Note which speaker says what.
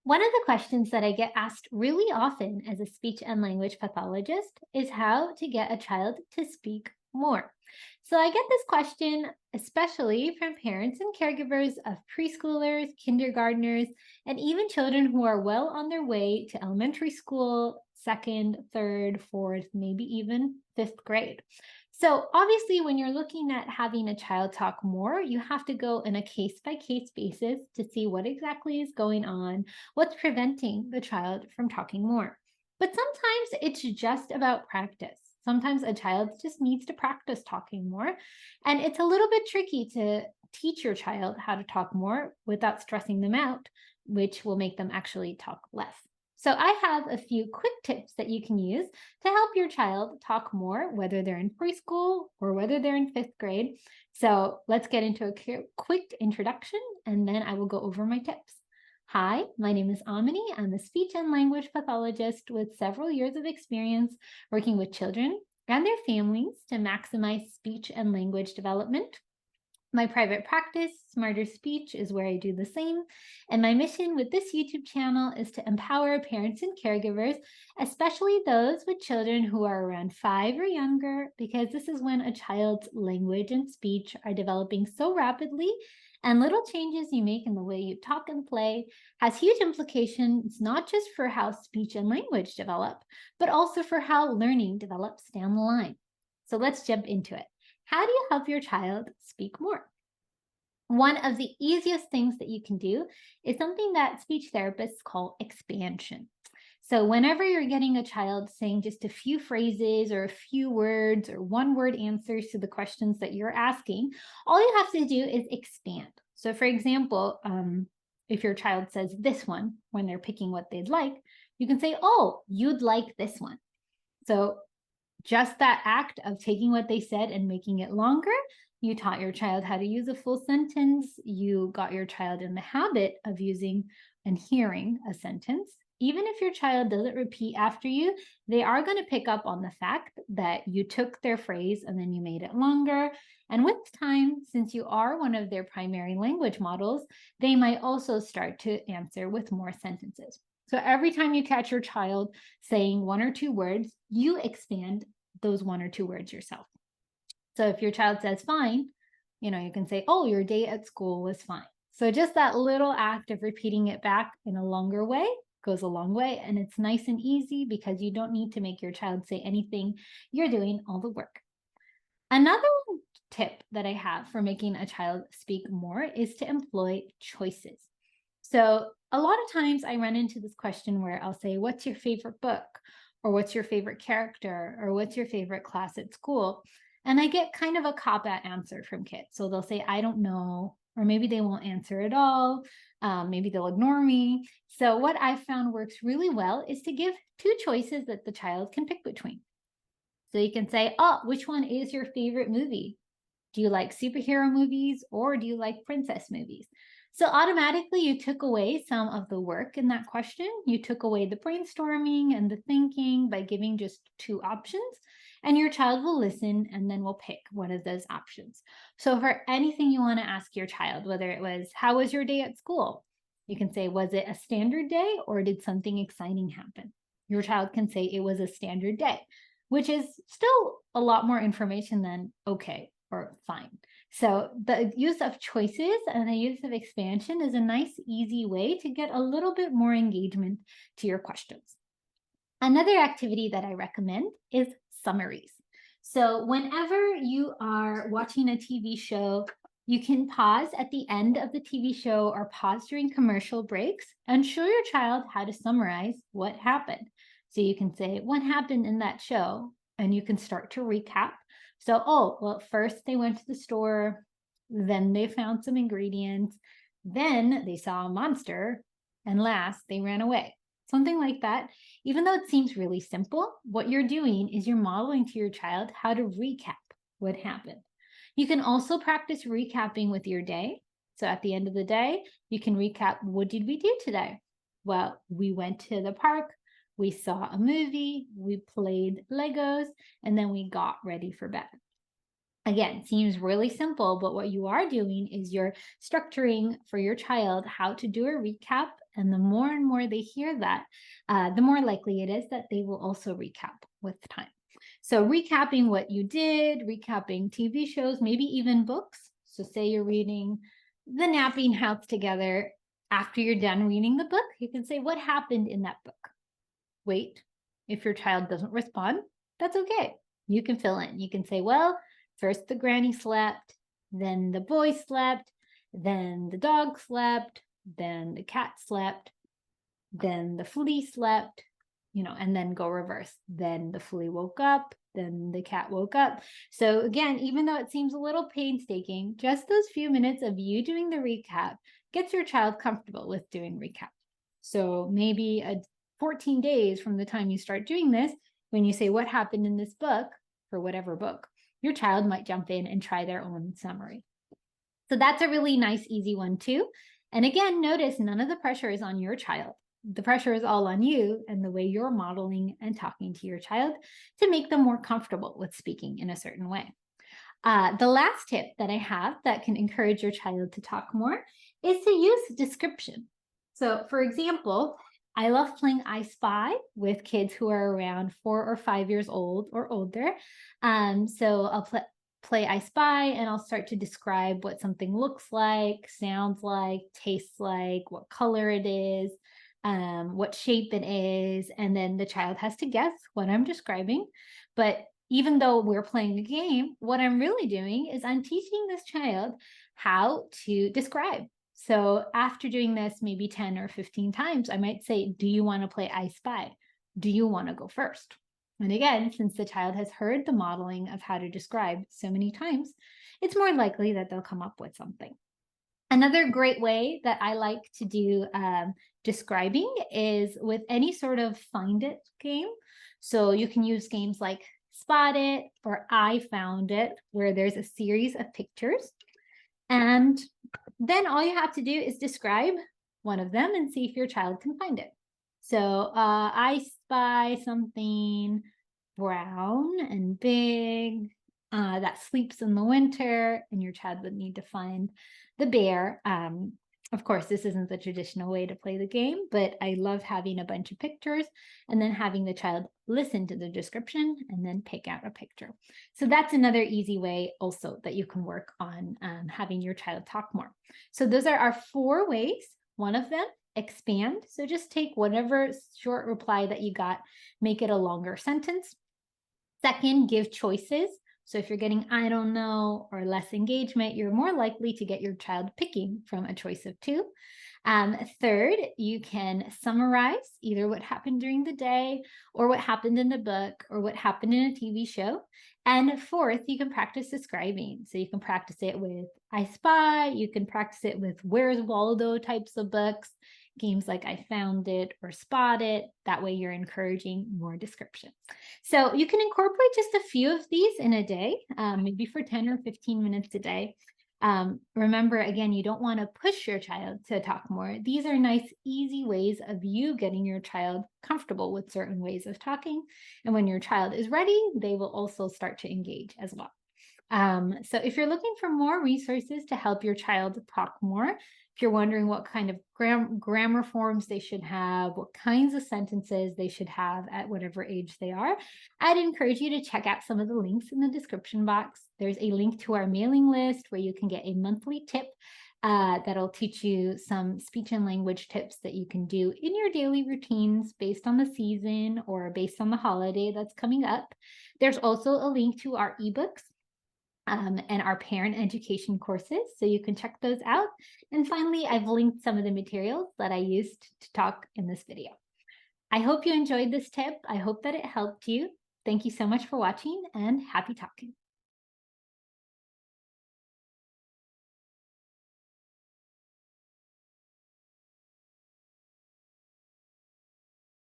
Speaker 1: One of the questions that I get asked really often as a speech and language pathologist is how to get a child to speak more. So I get this question especially from parents and caregivers of preschoolers, kindergartners, and even children who are well on their way to elementary school, second, third, fourth, maybe even fifth grade. So, obviously, when you're looking at having a child talk more, you have to go in a case by case basis to see what exactly is going on, what's preventing the child from talking more. But sometimes it's just about practice. Sometimes a child just needs to practice talking more. And it's a little bit tricky to teach your child how to talk more without stressing them out, which will make them actually talk less. So, I have a few quick tips that you can use to help your child talk more, whether they're in preschool or whether they're in fifth grade. So, let's get into a quick introduction and then I will go over my tips. Hi, my name is Amini. I'm a speech and language pathologist with several years of experience working with children and their families to maximize speech and language development. My private practice, Smarter Speech, is where I do the same. And my mission with this YouTube channel is to empower parents and caregivers, especially those with children who are around 5 or younger, because this is when a child's language and speech are developing so rapidly. And little changes you make in the way you talk and play has huge implications, not just for how speech and language develop, but also for how learning develops down the line. So let's jump into it. How do you help your child speak more? One of the easiest things that you can do is something that speech therapists call expansion. So, whenever you're getting a child saying just a few phrases or a few words or one word answers to the questions that you're asking, all you have to do is expand. So, for example, if your child says this one when they're picking what they'd like, you can say, "Oh, you'd like this one." So, just that act of taking what they said and making it longer, you taught your child how to use a full sentence. You got your child in the habit of using and hearing a sentence. Even if your child doesn't repeat after you, they are going to pick up on the fact that you took their phrase and then you made it longer. And with time, since you are one of their primary language models, they might also start to answer with more sentences. So every time you catch your child saying one or two words, you expand those one or two words yourself. So if your child says fine, you can say, "Oh, your day at school was fine." So just that little act of repeating it back in a longer way goes a long way. And it's nice and easy because you don't need to make your child say anything. You're doing all the work. Another tip that I have for making a child speak more is to employ choices. So a lot of times I run into this question where I'll say, "What's your favorite book?" Or "What's your favorite character?" Or "What's your favorite class at school?" And I get kind of a cop-out answer from kids. So they'll say, "I don't know," or maybe they won't answer at all. Maybe they'll ignore me. So what I've found works really well is to give two choices that the child can pick between. So you can say, "Oh, which one is your favorite movie? Do you like superhero movies or do you like princess movies?" So automatically you took away some of the work in that question. You took away the brainstorming and the thinking by giving just two options, and your child will listen and then will pick one of those options. So for anything you want to ask your child, whether it was, "How was your day at school?" You can say, "Was it a standard day or did something exciting happen?" Your child can say, "It was a standard day," which is still a lot more information than "okay" or "fine." So the use of choices and the use of expansion is a nice, easy way to get a little bit more engagement to your questions. Another activity that I recommend is summaries. So whenever you are watching a TV show, you can pause at the end of the TV show or pause during commercial breaks and show your child how to summarize what happened. So you can say, "What happened in that show?" And you can start to recap. So, "Oh, well, first they went to the store, then they found some ingredients, then they saw a monster, and last they ran away." Something like that. Even though it seems really simple, what you're doing is you're modeling to your child how to recap what happened. You can also practice recapping with your day. So at the end of the day, you can recap, "What did we do today?" "Well, we went to the park, we saw a movie, we played Legos, and then we got ready for bed." Again, seems really simple, but what you are doing is you're structuring for your child how to do a recap. And the more and more they hear that, the more likely it is that they will also recap with time. So, recapping what you did, recapping TV shows, maybe even books. So, say you're reading The Napping House together. After you're done reading the book, you can say, "What happened in that book?" Wait. If your child doesn't respond, that's okay. You can fill in. You can say, "Well, first the granny slept, then the boy slept, then the dog slept, then the cat slept, then the flea slept," and then go reverse. Then the flea woke up, then the cat woke up. So again, even though it seems a little painstaking, just those few minutes of you doing the recap gets your child comfortable with doing recap. So maybe 14 days from the time you start doing this, when you say, "What happened in this book?" for whatever book, your child might jump in and try their own summary. So that's a really nice, easy one too. And again, notice none of the pressure is on your child. The pressure is all on you and the way you're modeling and talking to your child to make them more comfortable with speaking in a certain way. The last tip that I have that can encourage your child to talk more is to use description. So, for example, I love playing I Spy with kids who are around 4 or 5 years old or older. So I'll play I Spy and I'll start to describe what something looks like, sounds like, tastes like, what color it is, what shape it is, and then the child has to guess what I'm describing. But even though we're playing a game, what I'm really doing is I'm teaching this child how to describe. So after doing this maybe 10 or 15 times, I might say, "Do you want to play I Spy? Do you want to go first?" And again, since the child has heard the modeling of how to describe so many times, it's more likely that they'll come up with something. Another great way that I like to do describing is with any sort of find it game. So you can use games like Spot It or I Found It, where there's a series of pictures. And then all you have to do is describe one of them and see if your child can find it. So I spy something brown and big that sleeps in the winter, and your child would need to find the bear. Of course, this isn't the traditional way to play the game, but I love having a bunch of pictures and then having the child listen to the description and then pick out a picture. So that's another easy way also that you can work on having your child talk more. So those are our 4 ways. One of them, expand. So just take whatever short reply that you got, make it a longer sentence. Second, give choices. So if you're getting "I don't know" or less engagement, you're more likely to get your child picking from a choice of 2. Third, you can summarize either what happened during the day or what happened in the book or what happened in a TV show. And fourth, you can practice describing. So you can practice it with I Spy, you can practice it with Where's Waldo types of books, games like I Found It or Spot It. That way you're encouraging more description. So you can incorporate just a few of these in a day, maybe for 10 or 15 minutes a day. Remember, again, you don't want to push your child to talk more. These are nice, easy ways of you getting your child comfortable with certain ways of talking. And when your child is ready, they will also start to engage as well. So if you're looking for more resources to help your child talk more, if you're wondering what kind of grammar forms they should have, what kinds of sentences they should have at whatever age they are, I'd encourage you to check out some of the links in the description box. There's a link to our mailing list where you can get a monthly tip that'll teach you some speech and language tips that you can do in your daily routines based on the season or based on the holiday that's coming up. There's also a link to our ebooks and our parent education courses, so you can check those out. And finally, I've linked some of the materials that I used to talk in this video. I hope you enjoyed this tip. I hope that it helped you. Thank you so much for watching and happy talking.